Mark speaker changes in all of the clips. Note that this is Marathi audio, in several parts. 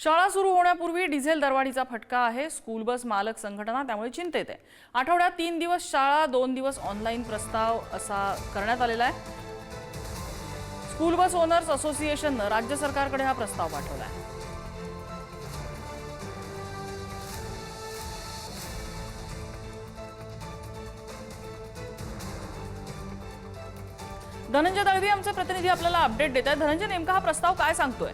Speaker 1: शाळा सुरू होण्यापूर्वी डिझेल दरवाढीचा फटका आहे। स्कूल बस मालक संघटना त्यामुळे चिंतेत आहे। आठवड्यात 3 दिवस शाळा 2 दिवस ऑनलाईन प्रस्ताव असा करण्यात आलेला आहे। स्कूल बस ओनर्स असोसिएशनने राज्य सरकारकडे हा प्रस्ताव पाठवला आहे। धनंजय दळवी आमचे प्रतिनिधी आपल्याला अपडेट देत आहेत। धनंजय, नेमका हा प्रस्ताव काय सांगतोय?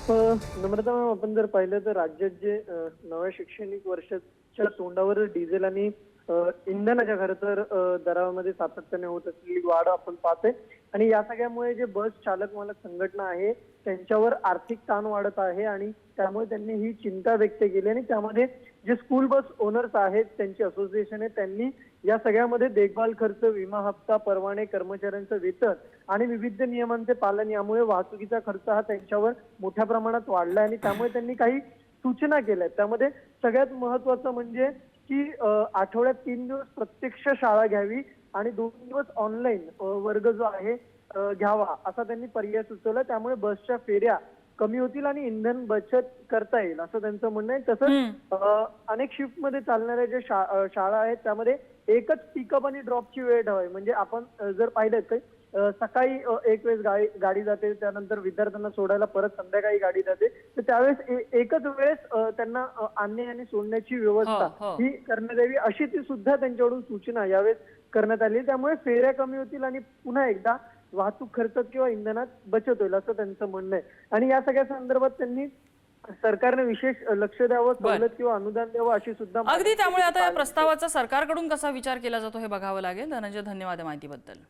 Speaker 2: नम्रता मॅम, आपण जर पाहिलं तर राज्यात जे नव्या शैक्षणिक वर्षाच्या तोंडावर डिझेल आणि इंधनाच्या खरं तर दरामध्ये सातत्याने होत असलेली वाढ आपण पाहतोय आणि या सगळ्यामुळे जे बस चालक मालक संघटना आहे त्यांच्यावर आर्थिक ताण वाढत आहे आणि त्यामुळे त्यांनी ही चिंता व्यक्त केली आणि त्यामध्ये जे स्कूल बस ओनर्स आहेत त्यांची असोसिएशन आहे त्यांनी या सगळ्यामध्ये देखभाल खर्च, विमा हप्ता, परवाने, कर्मचाऱ्यांचं वेतन आणि विविध नियमांचे पालन यामुळे वाहतुकीचा खर्च हा त्यांच्यावर मोठ्या प्रमाणात वाढला आणि त्यामुळे त्यांनी काही सूचना केल्या। त्यामध्ये सगळ्यात महत्त्वाचं म्हणजे की आठवड्यात 3 दिवस प्रत्यक्ष शाळा घ्यावी आणि 2 दिवस ऑनलाईन वर्ग जो आहे घ्यावा असा त्यांनी पर्याय सुचवला। त्यामुळे बसच्या फेऱ्या कमी होतील आणि इंधन बचत करता येईल असं त्यांचं म्हणणं आहे। तसंच अनेक शिफ्ट मध्ये चालणाऱ्या ज्या शाळा आहेत त्यामध्ये एकच पिकअप आणि ड्रॉपची वेळ ठेवावी। म्हणजे आपण जर पाहिलं तर सकाळी एक वेळेस गाडी जाते, त्यानंतर विद्यार्थ्यांना सोडायला परत संध्याकाळी गाडी जाते, तर त्यावेळेस एकच वेळेस त्यांना आणणे आणि सोडण्याची व्यवस्था ही करण्यात यावी अशी ती सुद्धा त्यांच्याकडून सूचना यावेळेस करण्यात आली। त्यामुळे फेऱ्या कमी होतील आणि पुन्हा एकदा वाहतूक खर्चात किंवा इंधनात बचत होईल असं त्यांचं म्हणणं आहे। आणि या सगळ्या संदर्भात त्यांनी सरकारने विशेष लक्ष द्यावं, सवलत किंवा अनुदान द्यावं अशी सुद्धा
Speaker 1: अगदी। त्यामुळे आता या प्रस्तावाचा सरकारकडून कसा विचार केला जातो हे बघावं लागेल। धनंजय, धन्यवाद माहितीबद्दल।